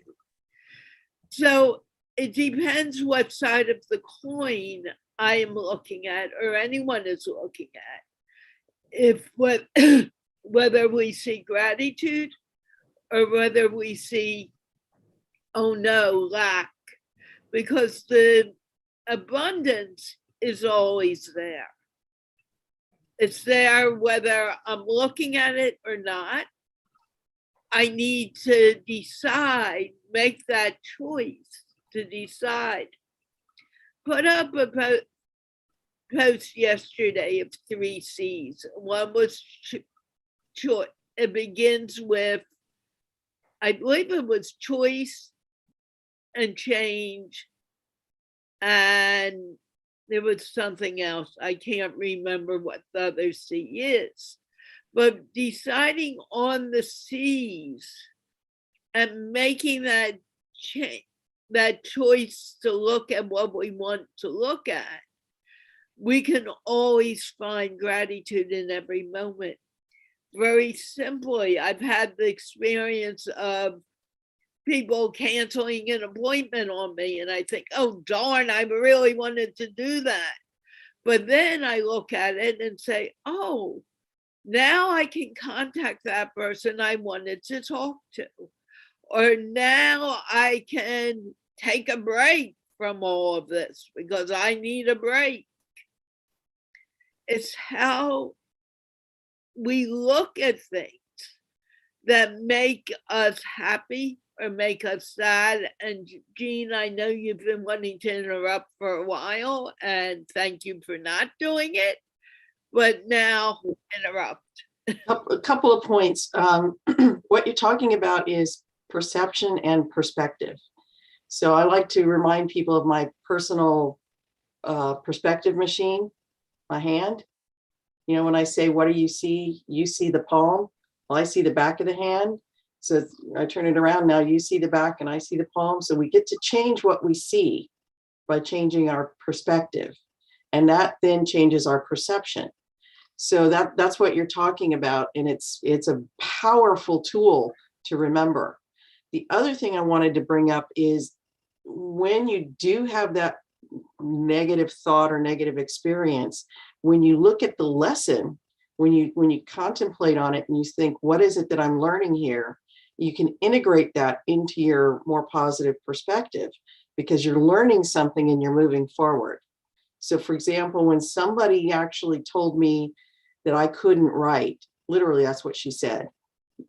So it depends what side of the coin I am looking at, or anyone is looking at. If whether we see gratitude or whether we see, oh no, lack, because the abundance is always there. It's there whether I'm looking at it or not. I need to decide, make that choice to decide. Put up a post yesterday of 3 C's. One was choice. It begins with, I believe it was choice and change, and there was something else. I can't remember what the other C is, but deciding on the C's and making that choice to look at what we want to look at, we can always find gratitude in every moment. Very simply, I've had the experience of people canceling an appointment on me, and I think, oh darn, I really wanted to do that. But then I look at it and say, oh, now I can contact that person I wanted to talk to. Or now I can take a break from all of this because I need a break. It's how we look at things that make us happy or make us sad. And Jeanne, I know you've been wanting to interrupt for a while, and thank you for not doing it, but now interrupt. A couple of points. What you're talking about is perception and perspective. So I like to remind people of my personal perspective machine, my hand. You know, when I say, what do you see? You see the palm. Well, I see the back of the hand. So I turn it around. Now you see the back and I see the poem. So we get to change what we see by changing our perspective. And that then changes our perception. So that's what you're talking about. And it's a powerful tool to remember. The other thing I wanted to bring up is when you do have that negative thought or negative experience, when you look at the lesson, when you contemplate on it and you think, what is it that I'm learning here? You can integrate that into your more positive perspective because you're learning something and you're moving forward. So for example, when somebody actually told me that I couldn't write, literally that's what she said.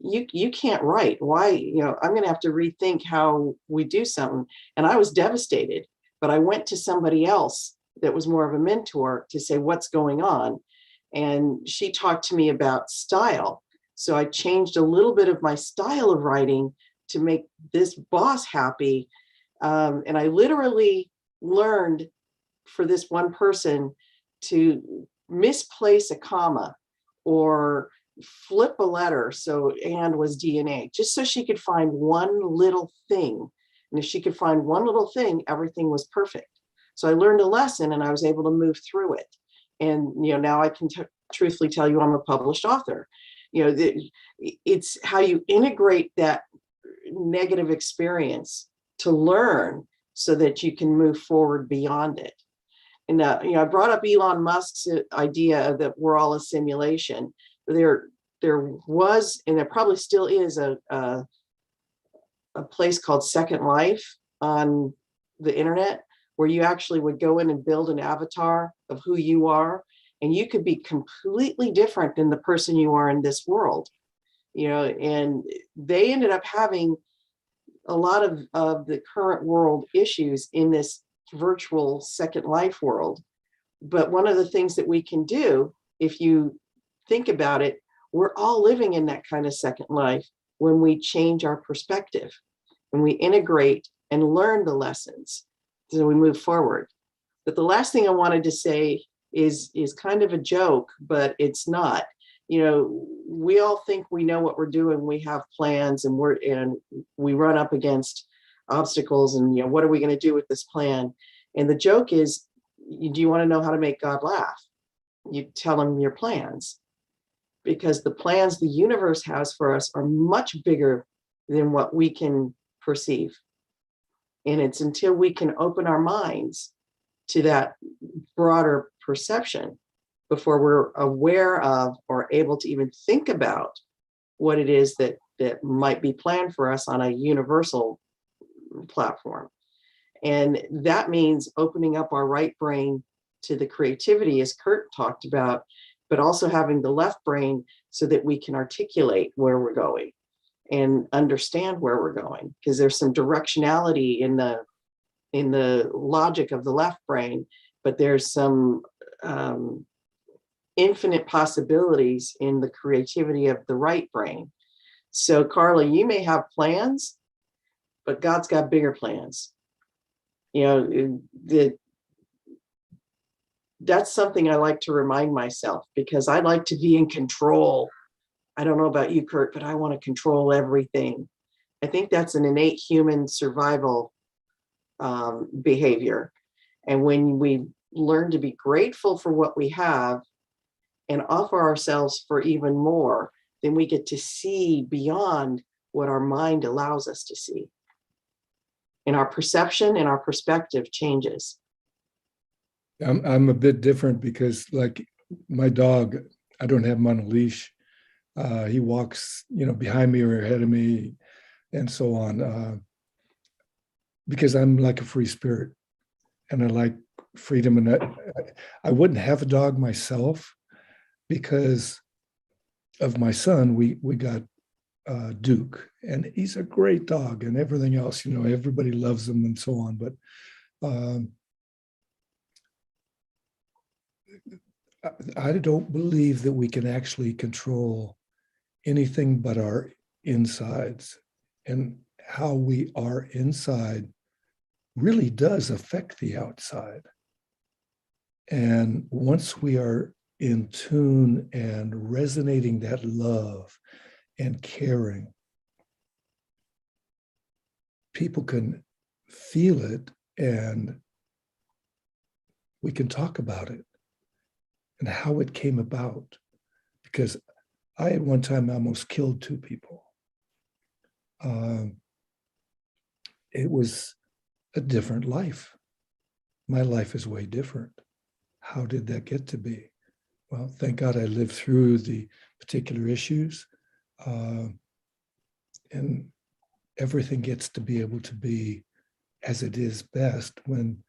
You can't write. Why? I'm going to have to rethink how we do something. And I was devastated, but I went to somebody else that was more of a mentor to say, what's going on? And she talked to me about style. So I changed a little bit of my style of writing to make this boss happy. And I literally learned for this one person to misplace a comma or flip a letter. So and was DNA, just so she could find one little thing. And if she could find one little thing, everything was perfect. So I learned a lesson and I was able to move through it. And, now I can truthfully tell you I'm a published author. It's how you integrate that negative experience to learn so that you can move forward beyond it. And, I brought up Elon Musk's idea that we're all a simulation. There was, and there probably still is a place called Second Life on the internet where you actually would go in and build an avatar of who you are, and you could be completely different than the person you are in this world. And they ended up having a lot of the current world issues in this virtual Second Life world. But one of the things that we can do, if you think about it, we're all living in that kind of second life when we change our perspective, when we integrate and learn the lessons, so we move forward. But the last thing I wanted to say is kind of a joke, but it's not. We all think we know what we're doing. We have plans and we run up against obstacles and, what are we going to do with this plan? And the joke is, do you want to know how to make God laugh? You tell him your plans, because the plans the universe has for us are much bigger than what we can perceive. And it's until we can open our minds to that broader perception before we're aware of or able to even think about what it is that might be planned for us on a universal platform. And that means opening up our right brain to the creativity, as Kurt talked about, but also having the left brain so that we can articulate where we're going and understand where we're going, because there's some directionality in the logic of the left brain, but there's some infinite possibilities in the creativity of the right brain. So Carla, you may have plans, but God's got bigger plans. That's something I like to remind myself, because I like to be in control. I don't know about you, Kurt, but I want to control everything. I think that's an innate human survival behavior. And when we learn to be grateful for what we have and offer ourselves for even more, then we get to see beyond what our mind allows us to see. And our perception and our perspective changes. I'm a bit different because, like my dog, I don't have him on a leash. He walks, behind me or ahead of me, and so on. Because I'm like a free spirit, and I like freedom. And I wouldn't have a dog myself because of my son. We got Duke, and he's a great dog, and everything else. Everybody loves him, and so on. But I don't believe that we can actually control anything but our insides, and how we are inside really does affect the outside. And once we are in tune and resonating that love and caring, people can feel it and we can talk about it and how it came about. Because I, at one time, almost killed 2 people. It was a different life. My life is way different. How did that get to be? Well, thank God I lived through the particular issues, and everything gets to be able to be as it is best when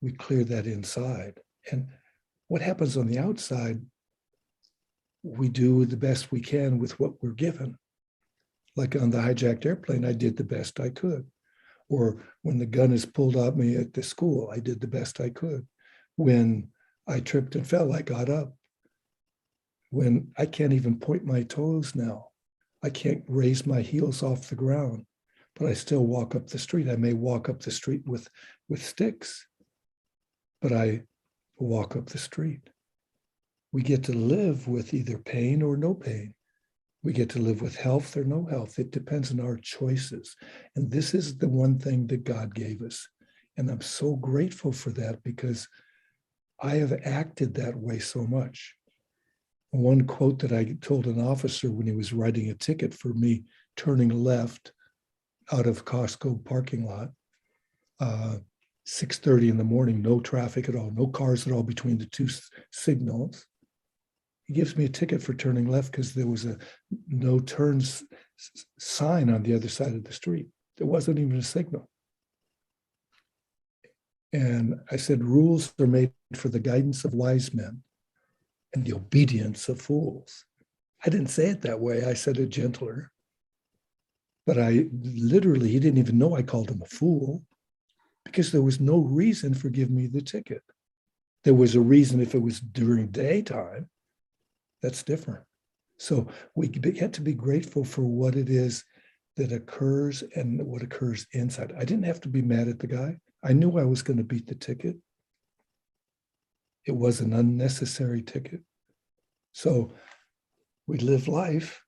we clear that inside. And what happens on the outside, we do the best we can with what we're given. Like on the hijacked airplane, I did the best I could. Or when the gun is pulled at me at the school, I did the best I could. When I tripped and fell, I got up. When I can't even point my toes now, I can't raise my heels off the ground, but I still walk up the street. I may walk up the street with sticks, but I walk up the street. We get to live with either pain or no pain. We get to live with health or no health. It depends on our choices. And this is the one thing that God gave us. And I'm so grateful for that because I have acted that way so much. One quote that I told an officer when he was writing a ticket for me turning left out of Costco parking lot, 6:30 in the morning, no traffic at all, no cars at all between the 2 signals. He gives me a ticket for turning left because there was a no turns sign on the other side of the street. There wasn't even a signal. And I said, rules are made for the guidance of wise men and the obedience of fools. I didn't say it that way. I said it gentler. But he didn't even know I called him a fool because there was no reason for giving me the ticket. There was a reason if it was during daytime. That's different. So we get to be grateful for what it is that occurs and what occurs inside. I didn't have to be mad at the guy. I knew I was going to beat the ticket. It was an unnecessary ticket. So we live life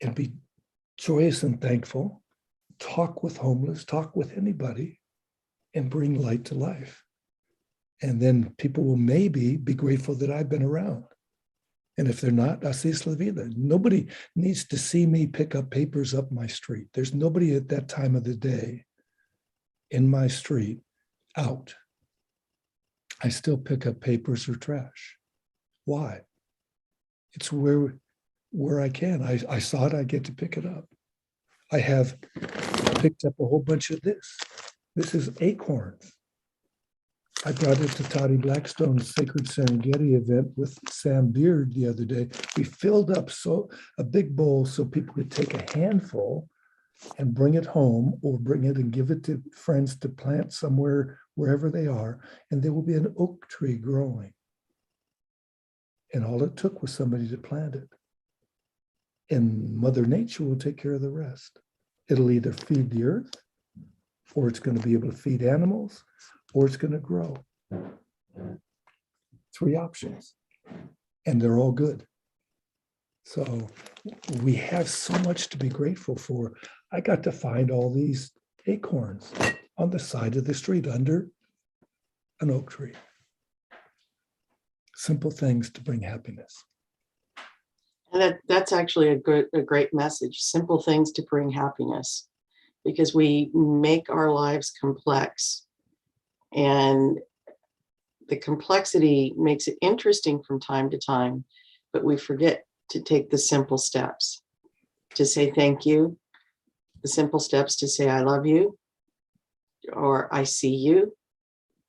and be joyous and thankful, talk with homeless, talk with anybody, and bring light to life. And then people will maybe be grateful that I've been around. And if they're not, así es la vida. Nobody needs to see me pick up papers up my street. There's nobody at that time of the day in my street out. I still pick up papers or trash. Why? It's where I can. I saw it, I get to pick it up. I have picked up a whole bunch of this. This is acorns. I brought it to Toddy Blackstone's Sacred Serengeti event with Sam Beard the other day. We filled up a big bowl so people could take a handful and bring it home or bring it and give it to friends to plant somewhere, wherever they are, and there will be an oak tree growing. And all it took was somebody to plant it. And Mother Nature will take care of the rest. It'll either feed the earth, or it's going to be able to feed animals, or it's going to grow. 3 options, and they're all good. So we have so much to be grateful for. I got to find all these acorns on the side of the street under an oak tree. Simple things to bring happiness. And that's actually a great message. Simple things to bring happiness, because we make our lives complex, and the complexity makes it interesting from time to time, but we forget to take the simple steps to say thank you, the simple steps to say I love you, or I see you.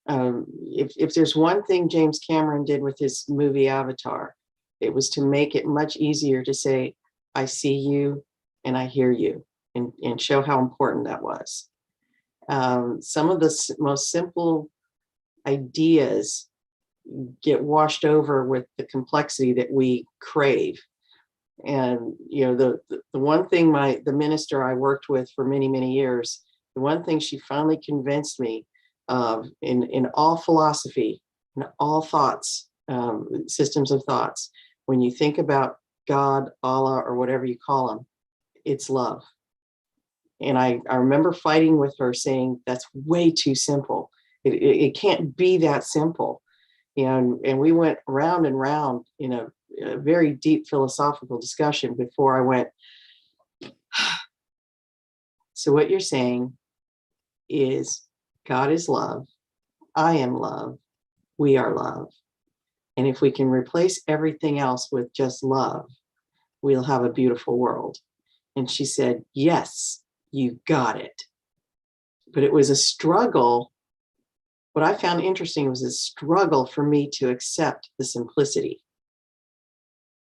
If there's one thing James Cameron did with his movie Avatar, it was to make it much easier to say, I see you and I hear you, and show how important that was. Some of the most simple ideas get washed over with the complexity that we crave. And, the one thing the minister I worked with for many, many years, the one thing she finally convinced me of in all philosophy, in all thoughts, systems of thoughts, when you think about God, Allah, or whatever you call him, it's love. And I remember fighting with her saying, that's way too simple. It can't be that simple. And we went round and round in a very deep philosophical discussion before I went, so what you're saying is God is love, I am love, we are love. And if we can replace everything else with just love, we'll have a beautiful world. And she said, yes, you got it. But it was a struggle. What I found interesting was a struggle for me to accept the simplicity.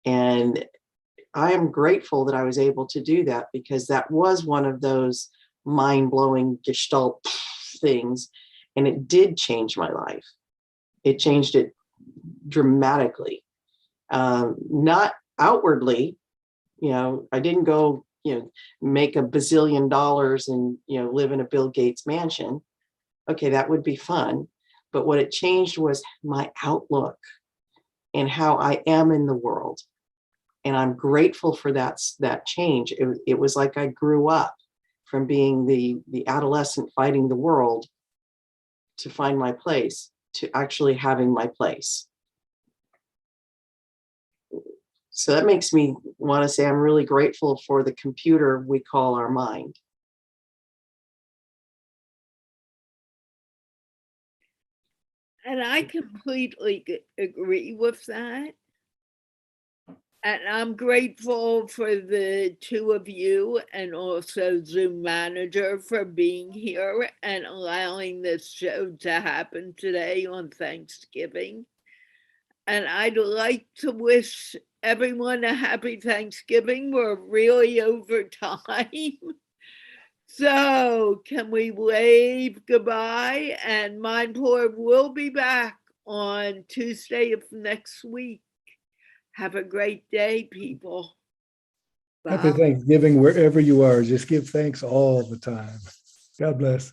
And I am grateful that I was able to do that, because that was one of those mind-blowing Gestalt things. And it did change my life. It changed it dramatically. Not outwardly, I didn't go, make $1 bazillion and, live in a Bill Gates mansion. Okay, that would be fun. But what it changed was my outlook and how I am in the world. And I'm grateful for that change. It was like I grew up from being the adolescent fighting the world to find my place, to actually having my place. So that makes me want to say I'm really grateful for the computer we call our mind. And I completely agree with that. And I'm grateful for the two of you and also Zoom Manager for being here and allowing this show to happen today on Thanksgiving. And I'd like to wish everyone a happy Thanksgiving. We're really over time. So can we wave goodbye? And MindPlore will be back on Tuesday of next week. Have a great day, people. Happy Bye. Thanksgiving wherever you are. Just give thanks all the time. God bless.